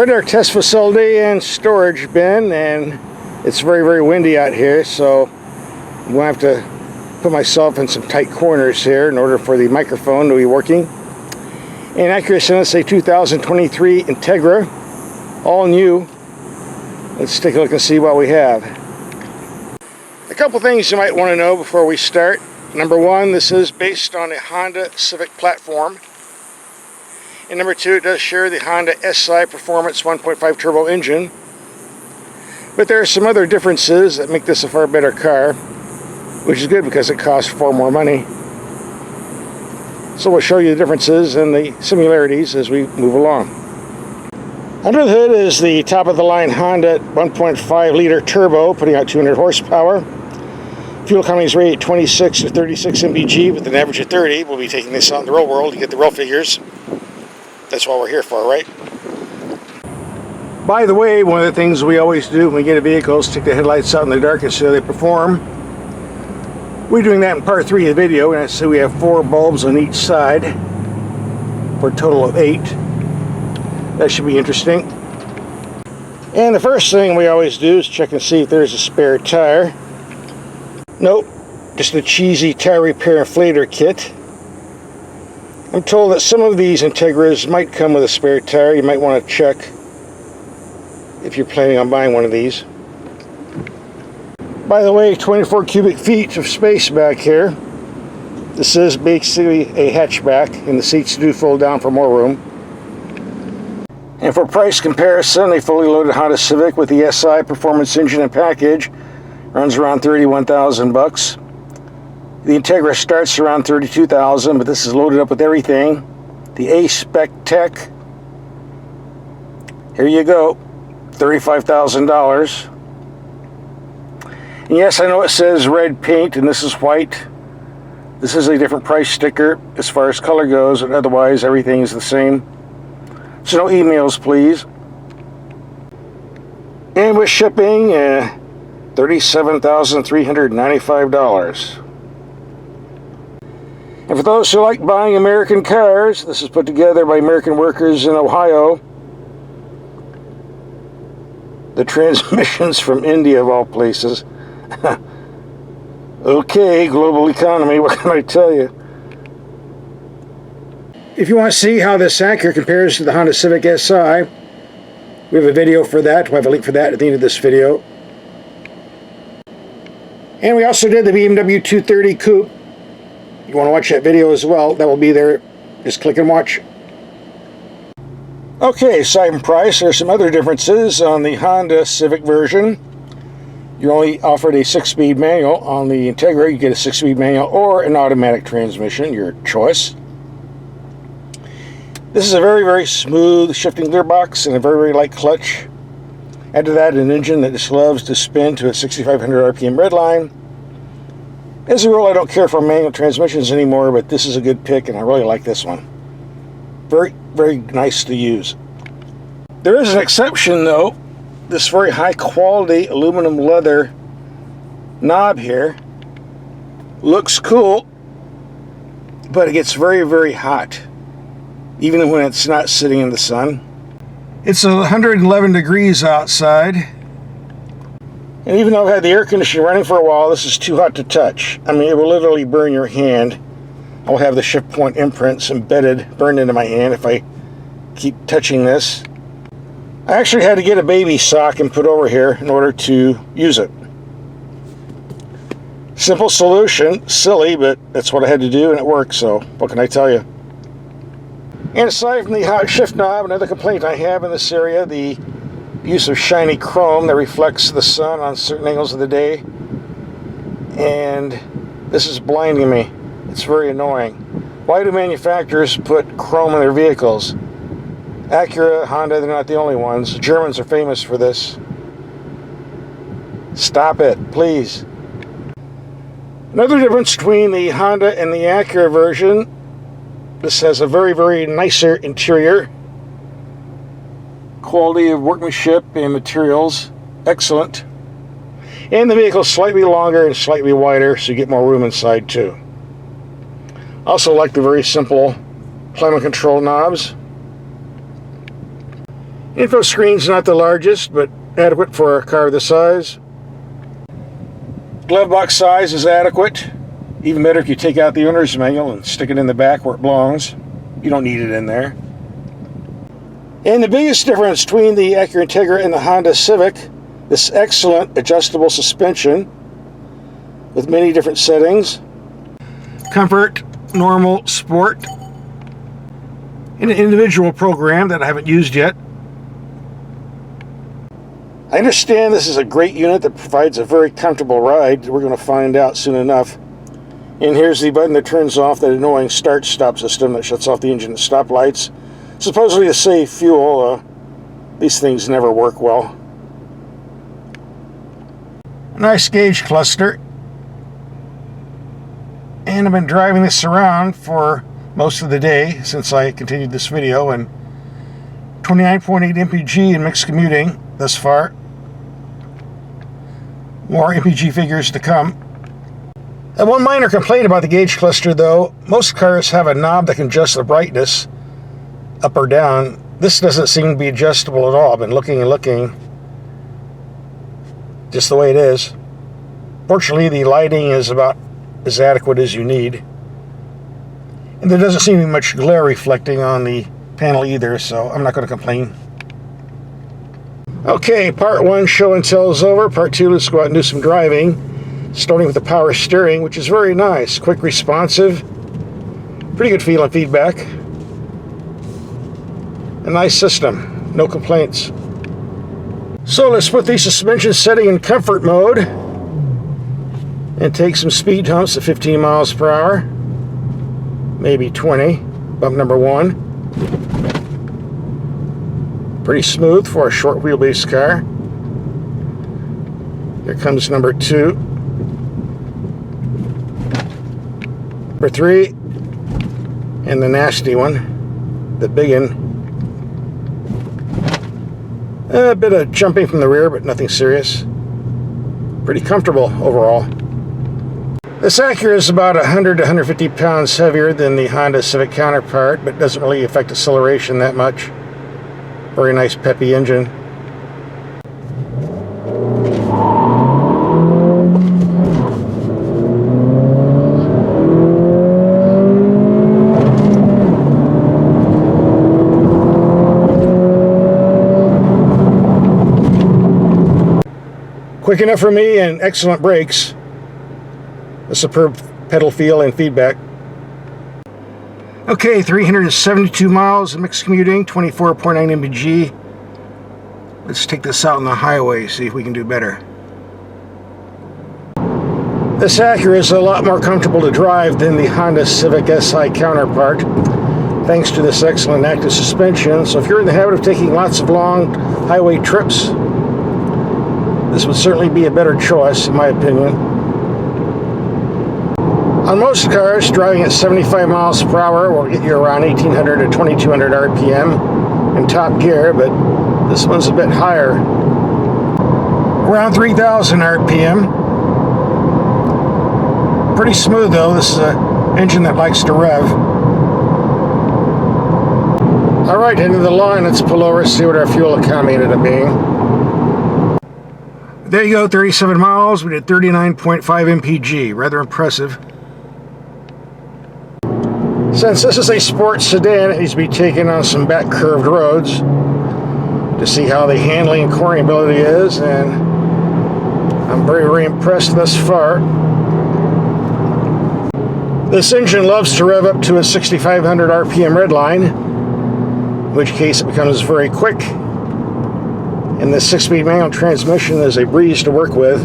We're at our test facility and storage bin, and it's very, very windy out here, so I'm going to have to put myself in some tight corners here in order for the microphone to be working. And Acura sent us a 2023 Integra, all new. Let's take a look and see what we have. A couple things you might want to know before we start. Number one, this is based on a Honda Civic platform. And number two, it does share the Honda SI Performance 1.5 turbo engine. But there are some other differences that make this a far better car, which is good because it costs far more money. So we'll show you the differences and the similarities as we move along. Under the hood is the top-of-the-line Honda 1.5 liter turbo, putting out 200 horsepower. Fuel economy is rated 26 to 36 mpg with an average of 30. We'll be taking this out in the real world to get the real figures. That's what we're here for, right? By the way, one of the things we always do when we get a vehicle is take the headlights out in the dark and see how they perform. We're doing that in part 3 of the video, and I see we have 4 bulbs on each side for a total of 8. That should be interesting. And the first thing we always do is check and see if there's a spare tire. Nope, just a cheesy tire repair inflator kit. I'm told that some of these Integras might come with a spare tire. You might want to check if you're planning on buying one of these. By the way, 24 cubic feet of space back here. This is basically a hatchback, and the seats do fold down for more room. And for price comparison, a fully loaded Honda Civic with the SI Performance engine and package runs around $31,000. The Integra starts around $32,000, but this is loaded up with everything. The A-Spec Tech, here you go, $35,000. And yes, I know it says red paint and this is white. This is a different price sticker as far as color goes, and otherwise everything is the same. So no emails, please. And with shipping, $37,395. And for those who like buying American cars, this is put together by American workers in Ohio. The transmission's from India, of all places. Okay, global economy, what can I tell you? If you want to see how this Acura compares to the Honda Civic SI, we have a video for that. We'll have a link for that at the end of this video. And we also did the BMW 230 Coupe. You want to watch that video as well, that will be there. Just click and watch. Okay, aside from price, there's some other differences on the Honda Civic version. You're only offered a 6-speed manual. On the Integra, you get a 6-speed manual or an automatic transmission, your choice. This is a very, very smooth shifting gearbox and a very, very light clutch. Add to that an engine that just loves to spin to a 6,500 RPM redline. As a rule, I don't care for manual transmissions anymore, but this is a good pick, and I really like this one. Very, very nice to use. There is an exception, though. This very high-quality aluminum leather knob here looks cool, but it gets very, very hot, even when it's not sitting in the sun. It's 111 degrees outside. And even though I've had the air conditioning running for a while, this is too hot to touch. I mean, it will literally burn your hand. I will have the shift point imprints burned into my hand if I keep touching this. I actually had to get a baby sock and put over here in order to use it. Simple solution, silly, but that's what I had to do and it worked, so what can I tell you? And aside from the hot shift knob, another complaint I have in this area, the use of shiny chrome that reflects the sun on certain angles of the day. And this is blinding me. It's very annoying. Why do manufacturers put chrome in their vehicles? Acura, Honda, they're not the only ones. Germans are famous for this. Stop it, please. Another difference between the Honda and the Acura version, this has a very, very nicer interior. Quality of workmanship and materials, excellent. And the vehicle is slightly longer and slightly wider, so you get more room inside too. Also like the very simple climate control knobs. Info screen's not the largest, but adequate for a car this size. Glove box size is adequate. Even better if you take out the owner's manual and stick it in the back where it belongs. You don't need it in there. And the biggest difference between the Acura Integra and the Honda Civic, this excellent adjustable suspension with many different settings. Comfort, normal, sport, and an individual program that I haven't used yet. I understand this is a great unit that provides a very comfortable ride. We're going to find out soon enough. And here's the button that turns off that annoying start-stop system that shuts off the engine at stoplights. Supposedly to save fuel. These things never work well. Nice gauge cluster. And I've been driving this around for most of the day since I continued this video, and 29.8 mpg in mixed commuting thus far. More mpg figures to come. And one minor complaint about the gauge cluster though, most cars have a knob that can adjust the brightness up or down. This doesn't seem to be adjustable at all. I've been looking and looking. Just the way it is. Fortunately, the lighting is about as adequate as you need. And there doesn't seem to be much glare reflecting on the panel either, so I'm not going to complain. Okay, part 1 show and tell is over. Part 2, let's go out and do some driving. Starting with the power steering, which is very nice. Quick, responsive. Pretty good feel and feedback. A nice system. No complaints. So let's put the suspension setting in comfort mode and take some speed humps at 15 miles per hour. Maybe 20. Bump number 1. Pretty smooth for a short wheelbase car. Here comes number 2. Number 3. And the nasty one. The big one. A bit of jumping from the rear, but nothing serious. Pretty comfortable overall. This Acura is about 100 to 150 pounds heavier than the Honda Civic counterpart, but doesn't really affect acceleration that much. Very nice peppy engine. Quick enough for me and excellent brakes. A superb pedal feel and feedback. Okay, 372 miles of mixed commuting, 24.9 mpg. Let's take this out on the highway, see if we can do better. This Acura is a lot more comfortable to drive than the Honda Civic Si counterpart, thanks to this excellent active suspension. So if you're in the habit of taking lots of long highway trips, this would certainly be a better choice, in my opinion. On most cars, driving at 75 miles per hour will get you around 1800 to 2200 RPM in top gear, but this one's a bit higher. Around 3000 RPM. Pretty smooth though. This is an engine that likes to rev. Alright, into the line, let's pull over and see what our fuel economy ended up being. There you go, 37 miles. We did 39.5 mpg. Rather impressive. Since this is a sports sedan, it needs to be taken on some back curved roads to see how the handling and cornering ability is, and I'm very, very impressed thus far. This engine loves to rev up to a 6500 RPM redline, in which case it becomes very quick. And this 6-speed manual transmission is a breeze to work with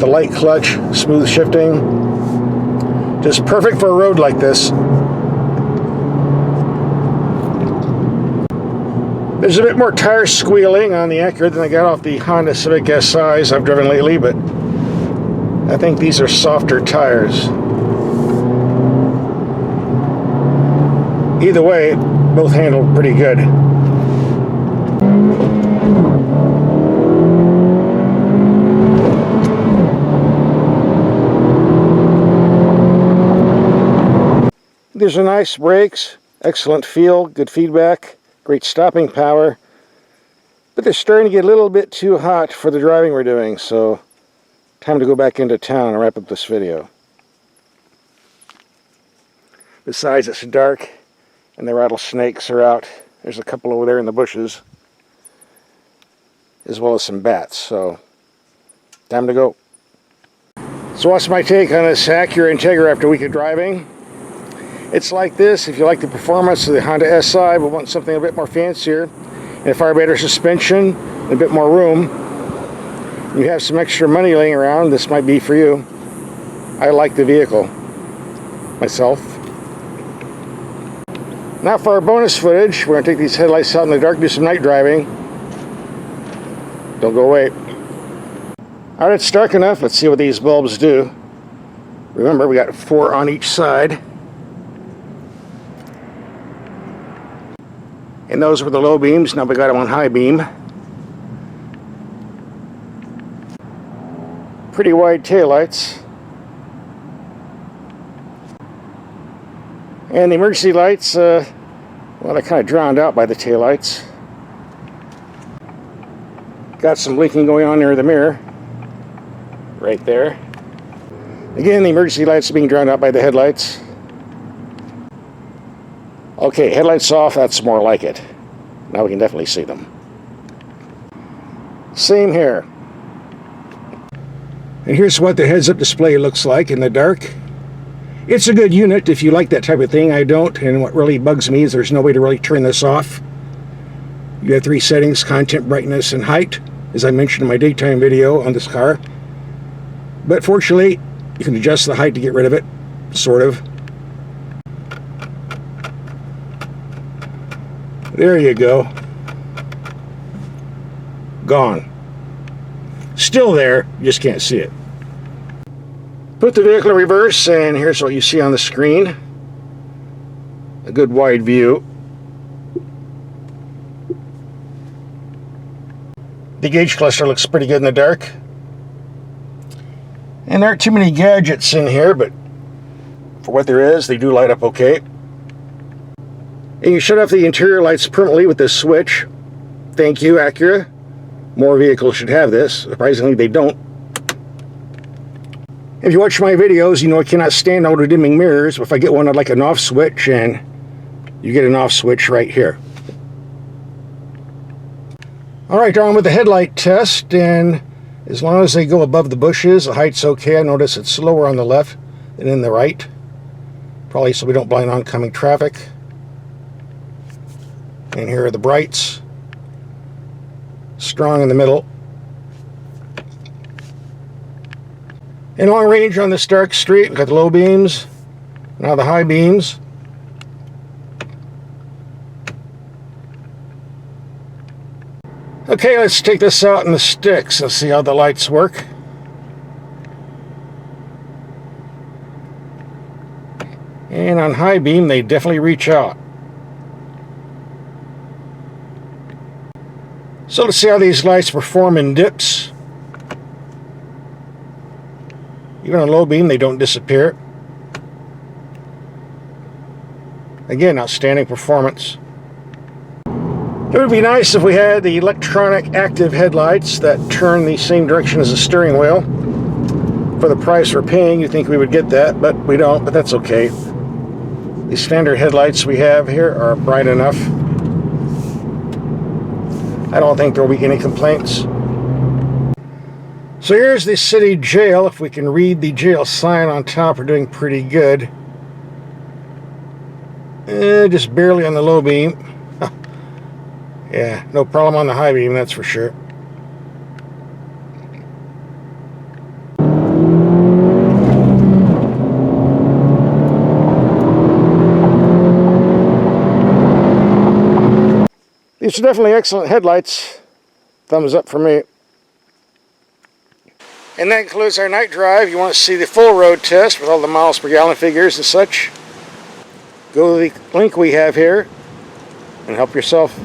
a light clutch, smooth shifting. Just perfect for a road like this. There's a bit more tire squealing on the Acura than I got off the Honda Civic SIs I've driven lately, but I think these are softer tires. Either way, both handle pretty good. These are nice brakes, excellent feel, good feedback, great stopping power. But they're starting to get a little bit too hot for the driving we're doing, so time to go back into town and wrap up this video. Besides, it's dark and the rattlesnakes are out. There's a couple over there in the bushes, as well as some bats, so time to go. So what's my take on this Acura Integra after a week of driving? It's like this. If you like the performance of the Honda SI but want something a bit more fancier, and a far better suspension, and a bit more room, you have some extra money laying around, this might be for you. I like the vehicle myself. Now for our bonus footage, we're going to take these headlights out in the dark, do some night driving. Don't go away. Alright, it's dark enough. Let's see what these bulbs do. Remember, we got 4 on each side. And those were the low beams. Now we got them on high beam. Pretty wide taillights. And the emergency lights, well, they're kind of drowned out by the taillights. Got some blinking going on near the mirror. Right there. Again, the emergency lights are being drowned out by the headlights. Okay, headlights off, that's more like it. Now we can definitely see them. Same here. And here's what the heads-up display looks like in the dark. It's a good unit if you like that type of thing. I don't, and what really bugs me is there's no way to really turn this off. You have 3 settings: content, brightness, and height, as I mentioned in my daytime video on this car. But fortunately, you can adjust the height to get rid of it, sort of. There you go. Gone. Still there, you just can't see it. Put the vehicle in reverse, and here's what you see on the screen. A good wide view. The gauge cluster looks pretty good in the dark. And there aren't too many gadgets in here, but for what there is, they do light up okay. And you shut off the interior lights permanently with this switch. Thank you, Acura. More vehicles should have this. Surprisingly, they don't. If you watch my videos, you know I cannot stand auto-dimming mirrors. If I get one, I'd like an off switch, and you get an off switch right here. Alright, on with the headlight test, and as long as they go above the bushes, the height's okay. I notice it's slower on the left than in the right. Probably so we don't blind oncoming traffic. And here are the brights. Strong in the middle. In long range on this dark street, we've got the low beams, now the high beams. Okay, let's take this out in the sticks. Let's see how the lights work. And on high beam, they definitely reach out. So let's see how these lights perform in dips. Even on low beam, they don't disappear. Again, outstanding performance. It would be nice if we had the electronic active headlights that turn the same direction as the steering wheel. For the price we're paying, you'd think we would get that, but we don't, but that's okay. The standard headlights we have here are bright enough. I don't think there will be any complaints. So here's the city jail. If we can read the jail sign on top, we're doing pretty good. Just barely on the low beam. Yeah, no problem on the high beam, that's for sure. These are definitely excellent headlights. Thumbs up for me. And that concludes our night drive. You want to see the full road test with all the miles per gallon figures and such, go to the link we have here and help yourself.